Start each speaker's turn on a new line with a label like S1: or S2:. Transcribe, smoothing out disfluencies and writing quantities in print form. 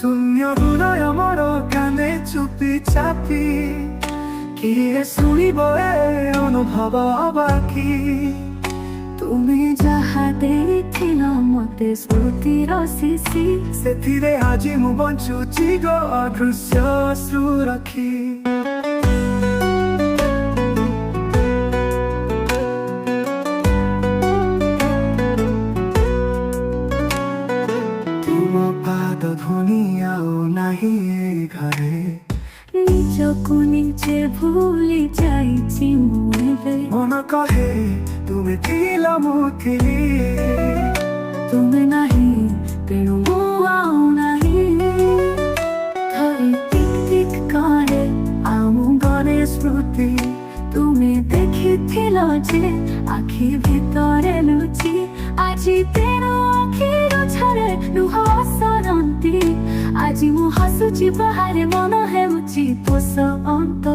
S1: ଶୂନ୍ୟ ହୃଦୟ ମୋର କାନେ ଚୁପି ଚାପି କିଏ ଶୁଣିବ ଏ ଅନୁଭବ ବାକି।
S2: ତୁମେ ଯାହା ଦେଇଥିଲ ମତେ ସ୍ମୃତିର ଶିଶି,
S1: ସେଥିରେ ଆଜି ମୁଁ ବଞ୍ଚୁଛି ଗୋ ଅଦୃଶ୍ୟ ଅଶ୍ରୁ ରଖି। ତୁମ ପାଦ ଧ୍ୱନି ଆଉ ନାହିଁ ଏ ଘରେ,
S2: ନିଜକୁ ନିଜେ ଭୁଲି ଯାଇଛି ମୁଁ ଏବେ।
S1: ମନ କହେ ତୁମେ ଥିଲ ମୁଁ ଥିଲି,
S2: ତୁମେ ନାହିଁ ତେଣୁ ମୁଁ ଆଉ ନାହିଁ। ଥରେ ଟିକ୍ ଟିକ୍ କରେ ଆଉ ମୁଁ ଗରେ ସ୍ମୃତି, ତୁମେ ଦେଖିଥିଲ ଯେ ଆଖି ଭିତରେ ଲୁଚି। ଆଜି ତେଣୁ ଆଖିରୁ ଝରେ ଲୁହ ସରନ୍ତି, ଆଜି ମୁଁ ହସୁଛି ବାହାରେ ମନ ହେଉଛି ଦୋଷ ଅନ୍ତ।